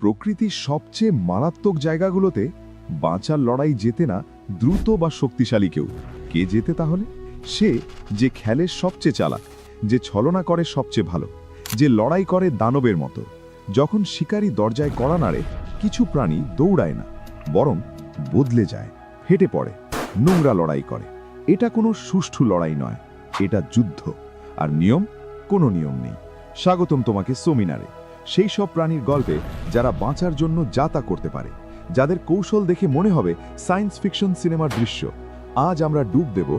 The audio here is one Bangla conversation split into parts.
প্রকৃতির সবচেয়ে মারাত্মক জায়গাগুলোতে বাঁচার লড়াই জেতে না দ্রুত বা শক্তিশালী কেউ। কে জেতে তাহলে? সে যে খেলে সবচেয়ে চালাক, যে ছলনা করে সবচেয়ে ভালো, যে লড়াই করে দানবের মতো। যখন শিকারী দরজায় কড়া নাড়ে, কিছু প্রাণী দৌড়ায় না, বরং বদলে যায়, হেঁটে পড়ে, নোংরা লড়াই করে। এটা কোনো সুষ্ঠু লড়াই নয়, এটা যুদ্ধ। আর নিয়ম? কোনো নিয়ম নেই। স্বাগতম তোমাকে সেমিনারে, সেই সব প্রাণীর গল্পে যারা বাঁচার জন্য যা তা করতে পারে, যাদের কৌশল দেখে মনে হবে সায়েন্স ফিকশন সিনেমার দৃশ্য। আজ আমরা ডুব দেব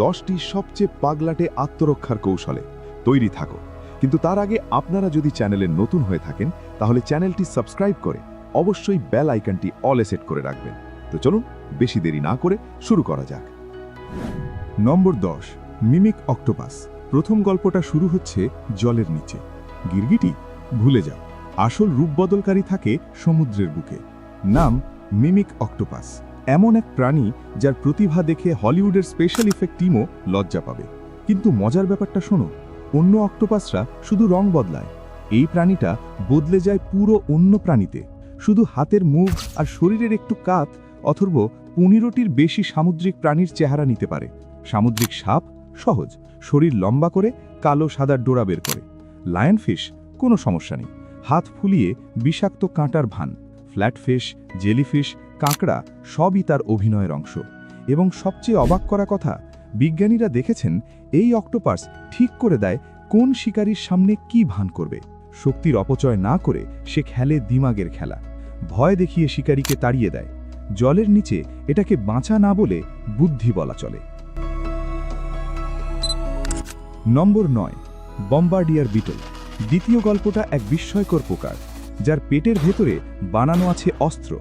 10টি সবচেয়ে পাগলাটে আত্মরক্ষার কৌশলে। তৈরি থাকো। কিন্তু তার আগে আপনারা যদি চ্যানেলে নতুন হয়ে থাকেন, তাহলে চ্যানেলটি সাবস্ক্রাইব করে অবশ্যই বেল আইকনটি অলে সেট করে রাখবেন। তো চলুন বেশি দেরি না করে শুরু করা যাক। নম্বর 10, মিমিক অক্টোপাস। প্রথম গল্পটা শুরু হচ্ছে জলের নিচে। গিরগিটি? ভুলে যাও, আসল রূপবদলকারী থাকে সমুদ্রের বুকে। নাম মিমিক অক্টোপাস। এমন এক প্রাণী যার প্রতিভা দেখে হলিউডের স্পেশাল ইফেক্ট টিমও লজ্জা পাবে। কিন্তু মজার ব্যাপারটা শোনো, অন্য অক্টোপাসরা শুধু রং বদলায়, এই প্রাণীটা বদলে যায় পুরো অন্য প্রাণীতে। শুধু হাতের মুখ আর শরীরের একটু কাত অথর্ব 15টির বেশি সামুদ্রিক প্রাণীর চেহারা নিতে পারে। সামুদ্রিক সাপ? সহজ, শরীর লম্বা করে কালো সাদা ডোরা বের করে। লায়নফিশ? কোনো সমস্যা নেই, হাত ফুলিয়ে বিষাক্ত কাঁটার ভান। ফ্ল্যাটফিশ, জেলিফিশ, কাঁকড়া সবই তার অভিনয়ের অংশ। এবং সবচেয়ে অবাক করা কথা, বিজ্ঞানীরা দেখেছেন এই অক্টোপাস ঠিক করে দেয় কোন শিকারীর সামনে কি ভান করবে। শক্তির অপচয় না করে সে খেলে দিমাগের খেলা। ভয় দেখিয়ে শিকারীকে তাড়িয়ে দেয়। জলের নিচে এটাকে বাঁচা না বলে বুদ্ধি বলা চলে। নম্বর 9, বম্বার্ডিয়ার বিটল। দ্বিতীয় গল্পটা এক বিস্ময়কর প্রকার, যার পেটের ভেতরে বানানো আছে অস্ত্র।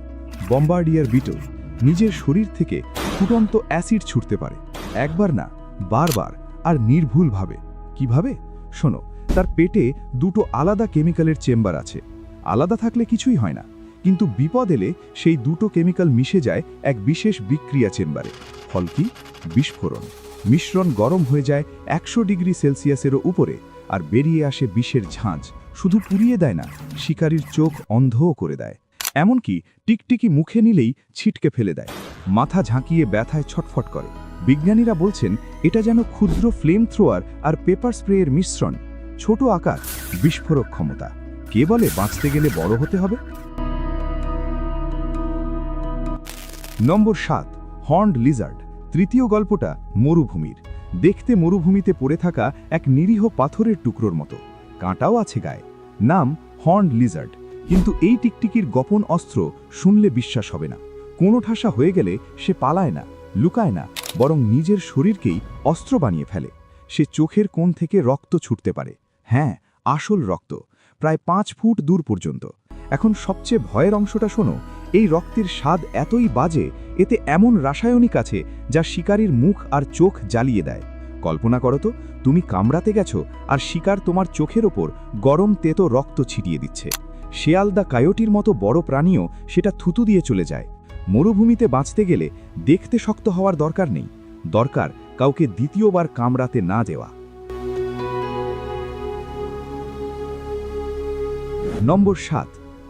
বম্বার্ডিয়ার বিটল নিজের শরীর থেকে ফুটন্ত অ্যাসিড ছুটতে পারে, একবার না, বারবার, আর নির্ভুলভাবে। কিভাবে? শোনো, তার পেটে দুটো আলাদা কেমিক্যালের চেম্বার আছে। আলাদা থাকলে কিছুই হয় না, কিন্তু বিপদ এলে সেই দুটো কেমিক্যাল মিশে যায় এক বিশেষ বিক্রিয়া চেম্বারে। ফল কি? বিস্ফোরণ। মিশ্রণ গরম হয়ে যায় 100 ডিগ্রি সেলসিয়াসেরও উপরে, আর বেরিয়ে আসে বিষের ঝাঁঝ। শুধু পুড়িয়ে দেয় না, শিকারীর চোখ অন্ধও করে দেয়। এমনকি টিকটিকি মুখে নিলেই ছিটকে ফেলে দেয়, মাথা ঝাঁকিয়ে ব্যথায় ছটফট করে। বিজ্ঞানীরা বলছেন এটা যেন ক্ষুদ্র ফ্লেম থ্রোয়ার আর পেপার স্প্রেয়ের মিশ্রণ। ছোট আকার, বিস্ফোরক ক্ষমতা। কে বলে বাঁচতে গেলে বড় হতে হবে? নম্বর 7, হর্নড লিজার্ড। তৃতীয় গল্পটা মরুভূমির। দেখতে মরুভূমিতে পড়ে থাকা এক নিরীহ পাথরের টুকরোর মতো, কাঁটাও আছে গায়ে। নাম হর্নড লিজার্ড। কিন্তু এই টিকটিকির গোপন অস্ত্র শুনলে বিশ্বাস হবে না। কোনো ঠাসা হয়ে গেলে সে পালায় না, লুকায় না, বরং নিজের শরীরকেই অস্ত্র বানিয়ে ফেলে। সে চোখের কোণ থেকে রক্ত ছুটতে পারে। হ্যাঁ, আসল রক্ত, প্রায় 5 ফুট দূর পর্যন্ত। এখন সবচেয়ে ভয়ের অংশটা শোনো, এই রক্তের স্বাদ এতই বাজে, এতে এমন রাসায়নিক আছে যা শিকারীর মুখ আর চোখ জ্বালিয়ে দেয়। কল্পনা করো তো, তুমি কামড়াতে গেছো আর শিকার তোমার চোখের ওপর গরম তেতো রক্ত ছিটিয়ে দিচ্ছে। শেয়ালদা কায়োটির মতো বড় প্রাণীও সেটা থুতু দিয়ে চলে যায়। মরুভূমিতে বাঁচতে গেলে দেখতে শক্ত হওয়ার দরকার নেই, দরকার কাউকে দ্বিতীয়বার কামড়াতে না দেওয়া। নম্বর 7,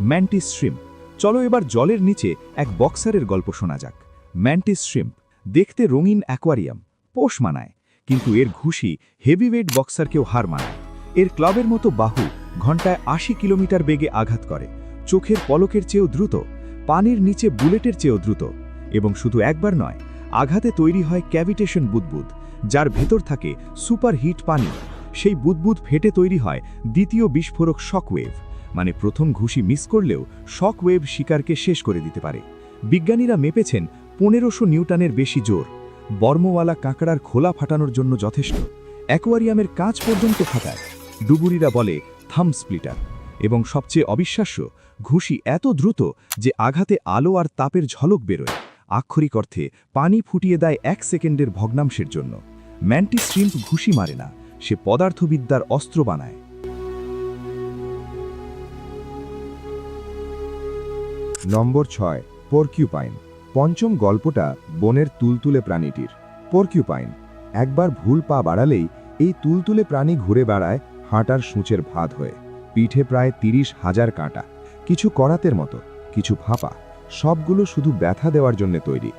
ম্যান্টিস শ্রিম্প। চলো এবার জলের নিচে এক বক্সারের গল্প শোনা যাক। ম্যান্টিস শ্রিম্প দেখতে রঙিন অ্যাকোয়ারিয়াম, পোষ মানায়, কিন্তু এর ঘুষি হেভিওয়েট বক্সারকেও হার মানায়। এর ক্লাবের মতো বাহু ঘন্টায় 80 কিলোমিটার বেগে আঘাত করে, চোখের পলকের চেয়েও দ্রুত, পানির নিচে বুলেটের চেয়েও দ্রুত। এবং শুধু একবার নয়, আঘাতে তৈরি হয় ক্যাভিটেশন বুদবুদ, যার ভেতর থাকে সুপার হিট পানি। সেই বুদবুদ ফেটে তৈরি হয় দ্বিতীয় বিস্ফোরক শকওয়েভ। মানে প্রথম ঘুষি মিস করলেও শকওয়েভ শিকারকে শেষ করে দিতে পারে। বিজ্ঞানীরা মেপেছেন 1500 নিউটনের বেশি জোর। বর্মওয়ালা কাঁকড়ার খোলা ফাটানোর জন্য যথেষ্ট। অ্যাকোয়ারিয়ামের কাঁচ পর্যন্ত ফাটায়। ডুবুরিরা বলে থাম স্প্লিটার। এবং সবচেয়ে অবিশ্বাস্য, ঘুষি এত দ্রুত যে আঘাতে আলো আর তাপের ঝলক বেরোয়। আক্ষরিক অর্থে পানি ফুটিয়ে দেয় 1 সেকেন্ডের ভগ্নাংশের জন্য। ম্যান্টিস শ্রিম্প ঘুষি মারে না, সে পদার্থবিদ্যার অস্ত্র বানায়। নম্বর 6, পর্কিউপাইন। পঞ্চম গল্পটা বনের তুলতুলে প্রাণীটির। পর্কিউপাইন একবার ভুল পা বাড়ালেই এই তুলতুলে প্রাণী ঘুরে বেড়ায় হাঁটার সূঁচের ভাত হয়ে। পিঠে প্রায় 30,000 কাঁটা। কিছু করাতের মতো, কিছু ফাঁপা, সবগুলো শুধু ব্যথা দেওয়ার জন্য তৈরি।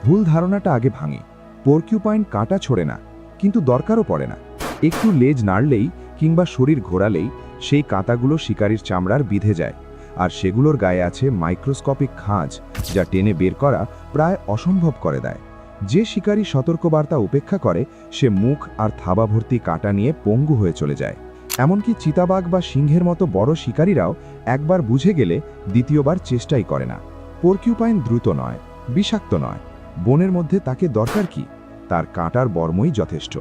ভুল ধারণাটা আগে ভাঙি। পর্কিউপাইন কাঁটা ছোড়ে না, কিন্তু দরকারও পড়ে না। একটু লেজ নাড়লেই কিংবা শরীর ঘোরালেই সেই কাঁটাগুলো শিকারীর চামড়ার বিঁধে যায়, আর সেগুলোর গায়ে আছে মাইক্রোস্কোপিক খাঁজ, যা টেনে বের করা প্রায় অসম্ভব করে দেয়। যে শিকারী সতর্কবার্তা উপেক্ষা করে সে মুখ আর থাবা ভর্তি কাঁটা নিয়ে পঙ্গু হয়ে চলে যায়। এমনকি চিতাবাঘ বা সিংহের মতো বড় শিকারীরাও একবার বুঝে গেলে দ্বিতীয়বার চেষ্টাই করে না। পর্কিউপাইন দ্রুত নয়, বিষাক্ত নয়, বনের মধ্যে তাকে দরকার কি? তার কাঁটার বর্মই যথেষ্ট।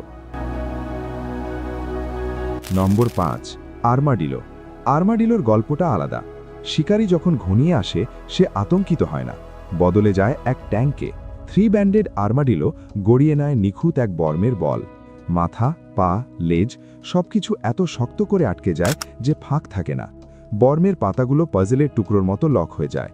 নম্বর 5, আর্মাডিলো। আর্মাডিলোর গল্পটা আলাদা। শিকারী যখন ঘনিয়ে আসে সে আতঙ্কিত হয় না, বদলে যায় এক ট্যাঙ্কে। 3 ব্যান্ডেড আর্মাডিলো গড়িয়ে নেয় নিখুঁত এক বর্মের বল। মাথা, পা, লেজ সবকিছু এত শক্ত করে আটকে যায় যে ফাঁক থাকে না। বর্মের পাতাগুলো পাজলের টুকরোর মতো লক হয়ে যায়।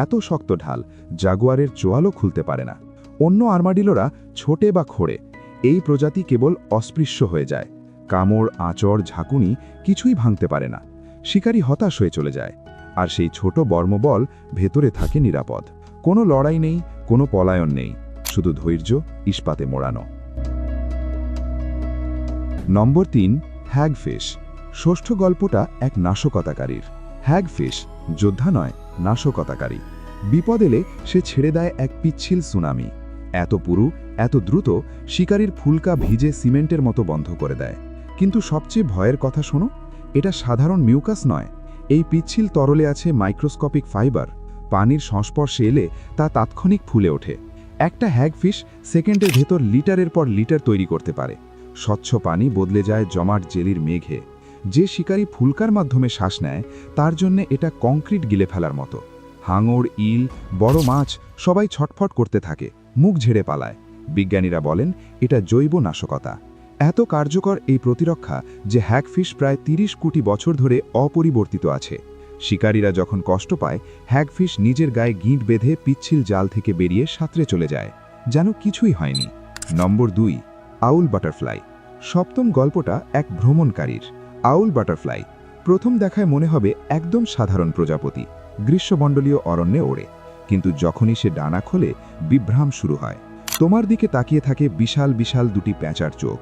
এত শক্ত ঢাল জাগুয়ারের চোয়ালও খুলতে পারে না। অন্য আর্মাডিলোরা ছোটে বা খোড়ে, এই প্রজাতি কেবল অস্পৃশ্য হয়ে যায়। কামড়, আঁচড়, ঝাঁকুনি কিছুই ভাঙতে পারে না। শিকারী হতাশ হয়ে চলে যায়, আর সেই ছোট বর্মবল ভেতরে থাকে নিরাপদ। কোনো লড়াই নেই, কোনো পলায়ন নেই, শুধু ধৈর্য ইস্পাতে মোড়ানো। নম্বর 3, হ্যাগফিশ। ষষ্ঠ গল্পটা এক নাশকতাকারীর। হ্যাগফিশ যোদ্ধা নয়, নাশকতাকারী। বিপদ এলে সে ছেড়ে দেয় এক পিচ্ছিল সুনামি। এত পুরু, এত দ্রুত, শিকারীর ফুলকা ভিজে সিমেন্টের মতো বন্ধ করে দেয়। কিন্তু সবচেয়ে ভয়ের কথা শোনো, এটা সাধারণ মিউকাস নয়। এই পিচ্ছিল তরলে আছে মাইক্রোস্কোপিক ফাইবার। পানির সংস্পর্শে এলে তা তাৎক্ষণিক ফুলে ওঠে। একটা হ্যাগফিশ সেকেন্ডের ভেতর লিটারের পর লিটার তৈরি করতে পারে। স্বচ্ছ পানি বদলে যায় জমাট জেলির মেঘে। যে শিকারী ফুলকার মাধ্যমে শ্বাস নেয় তার জন্য এটা কংক্রিট গিলে ফেলার মতো। হাঙর, ইল, বড় মাছ সবাই ছটফট করতে থাকে, মুখ ঝেড়ে পালায়। বিজ্ঞানীরা বলেন এটা জৈব নাশকতা। এত কার্যকর এই প্রতিরক্ষা যে হ্যাগফিশ প্রায় 30 কোটি বছর ধরে অপরিবর্তিত আছে। শিকারীরা যখন কষ্ট পায়, হ্যাগফিশ নিজের গায়ে গিঁট বেঁধে পিচ্ছিল জাল থেকে বেরিয়ে সাঁতরে চলে যায়, যেন কিছুই হয়নি। নম্বর 2, আউল বাটারফ্লাই। সপ্তম গল্পটা এক ভ্রমণকারীর। আউল বাটারফ্লাই প্রথম দেখায় মনে হবে একদম সাধারণ প্রজাপতি, গ্রীষ্মমণ্ডলীয় অরণ্যে ওড়ে। কিন্তু যখনই সে ডানা খোলে বিভ্রাম শুরু হয়। তোমার দিকে তাকিয়ে থাকে বিশাল বিশাল দুটি প্যাঁচার চোখ।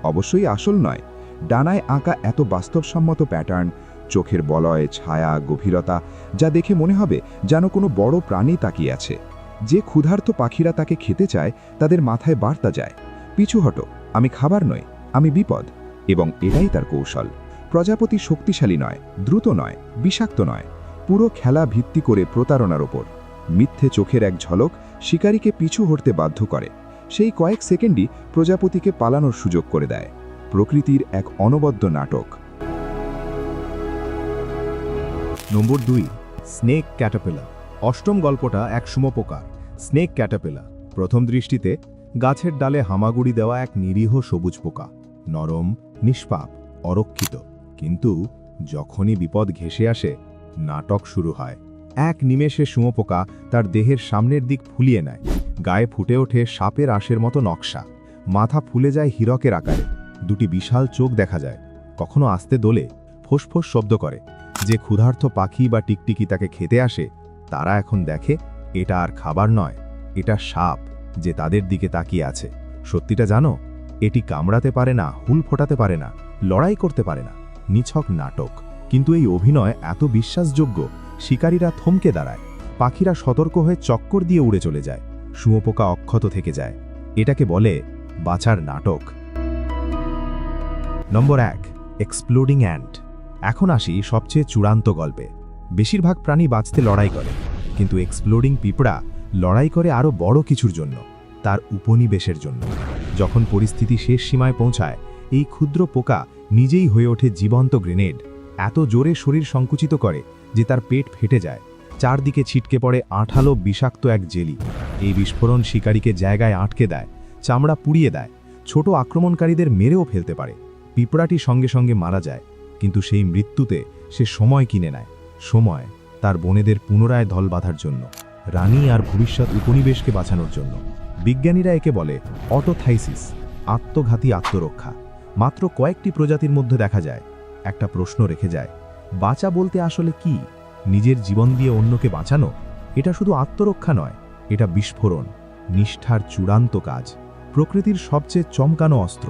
অবশ্যই আসল নয়, ডানায় আঁকা এত বাস্তবসম্মত প্যাটার্ন, চোখের বলয়, ছায়া, গভীরতা, যা দেখে মনে হবে যেন কোনো বড় প্রাণী তাকিয়ে আছে। যে ক্ষুধার্ত পাখিরা তাকে খেতে চায় তাদের মাথায় বার্তা যায়, পিছু হটো, আমি খাবার নই, আমি বিপদ। এবং এটাই তার কৌশল। প্রজাপতি শক্তিশালী নয়, দ্রুত নয়, বিষাক্ত নয়, পুরো খেলা ভিত্তি করে প্রতারণার ওপর। মিথ্যে চোখের এক ঝলক শিকারীকে পিছু হটতে বাধ্য করে। সেই কয়েক সেকেন্ডই প্রজাপতিকে পালানোর সুযোগ করে দেয়। প্রকৃতির এক অনবদ্য নাটক। নম্বর 2, স্নেক ক্যাটারপিলার। অষ্টম গল্পটা এক শুঁয়োপোকার। স্নেক ক্যাটারপিলার প্রথম দৃষ্টিতে গাছের ডালে হামাগুড়ি দেওয়া এক নিরীহ সবুজ পোকা, নরম, নিষ্পাপ, অরক্ষিত। কিন্তু যখনই বিপদ ঘেঁষে আসে, নাটক শুরু হয়। এক নিমেষে শুঁয়োপোকা তার দেহের সামনের দিক ফুলিয়ে নেয়। গায়ে ফুটে ওঠে সাপের আঁশের মতো নকশা। মাথা ফুলে যায় হীরকের আকারে। দুটি বিশাল চোখ দেখা যায়, কখনো আস্তে দোলে, ফোঁস-ফোঁস শব্দ করে। যে ক্ষুধার্ত পাখি বা টিকটিকি তাকে খেতে আসে, তারা এখন দেখে এটা আর খাবার নয়, এটা সাপ যে তাদের দিকে তাকিয়ে আছে। সত্যিটা জানো, এটি কামড়াতে পারে না, হুল ফোটাতে পারে না, লড়াই করতে পারে না। নিছক নাটক। কিন্তু এই অভিনয় এত বিশ্বাসযোগ্য, শিকারীরা থমকে দাঁড়ায়। পাখিরা সতর্ক হয়ে চক্কর দিয়ে উড়ে চলে যায়। শুঁয়োপোকা অক্ষত থেকে যায়। এটাকে বলে বাঁচার নাটক। নম্বর 1, এক্সপ্লোডিং অ্যান্ট। এখন আসি সবচেয়ে চূড়ান্ত গল্পে। বেশিরভাগ প্রাণী বাঁচতে লড়াই করে, কিন্তু এক্সপ্লোডিং পিঁপড়া লড়াই করে আরও বড় কিছুর জন্য, তার উপনিবেশের জন্য। যখন পরিস্থিতি শেষ সীমায় পৌঁছায়, এই ক্ষুদ্র পোকা নিজেই হয়ে ওঠে জীবন্ত গ্রেনেড। এত জোরে শরীর সংকুচিত করে যে তার পেট ফেটে যায়। চারদিকে ছিটকে পড়ে আঠালো বিষাক্ত এক জেলি। এই বিস্ফোরণ শিকারীকে জায়গায় আটকে দেয়, চামড়া পুড়িয়ে দেয়, ছোট আক্রমণকারীদের মেরেও ফেলতে পারে। পিঁপড়াটি সঙ্গে সঙ্গে মারা যায়, কিন্তু সেই মৃত্যুতে সে সময় কিনে নেয়। সময় তার বোনেদের পুনরায় দল বাঁধার জন্য, রানী আর ভবিষ্যৎ উপনিবেশকে বাঁচানোর জন্য। বিজ্ঞানীরা একে বলে অটোথাইসিস, আত্মঘাতী আত্মরক্ষা। মাত্র কয়েকটি প্রজাতির মধ্যে দেখা যায়। একটা প্রশ্ন রেখে যায়, বাঁচা বলতে আসলে কি? নিজের জীবন দিয়ে অন্যকে বাঁচানো, এটা শুধু আত্মরক্ষা নয়, এটা বিস্ফোরণ, নিষ্ঠার চূড়ান্ত কাজ। প্রকৃতির সবচেয়ে চমকানো অস্ত্র।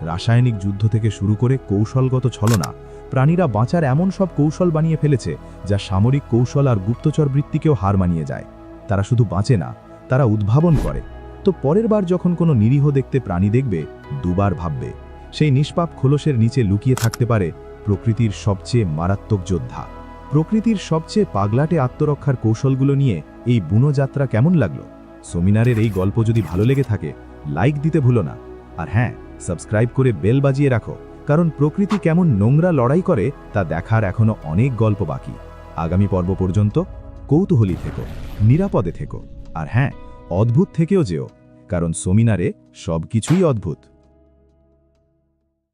রাসায়নিক যুদ্ধ থেকে শুরু করে কৌশলগত ছলনা, প্রাণীরা বাঁচার এমন সব কৌশল বানিয়ে ফেলেছে যা সামরিক কৌশল আর গুপ্তচর বৃত্তিকেও হার মানিয়ে যায়। তারা শুধু বাঁচে না, তারা উদ্ভাবন করে। তো পরের বার যখন কোনো নিরীহ দেখতে প্রাণী দেখবে, দুবার ভাববে সেই নিষ্পাপ খোলসের নিচে লুকিয়ে থাকতে পারে প্রকৃতির সবচেয়ে মারাত্মক যোদ্ধা। প্রকৃতির সবচেয়ে পাগলাটে আত্মরক্ষার কৌশলগুলো নিয়ে এই বুনো যাত্রা কেমন লাগলো? সোমিনারের এই গল্প যদি ভালো লেগে থাকে, লাইক দিতে ভুলো না। আর হ্যাঁ, সাবস্ক্রাইব করে বেল বাজিয়ে রাখো, কারণ প্রকৃতি কেমন নোংরা লড়াই করে তা দেখার এখনো অনেক গল্প বাকি। আগামী পর্ব পর্যন্ত কৌতূহলী থেকো, নিরাপদে থেকো, আর হ্যাঁ, অদ্ভুত থেকেও যেও, কারণ সোমিনারে সবকিছুই অদ্ভুত।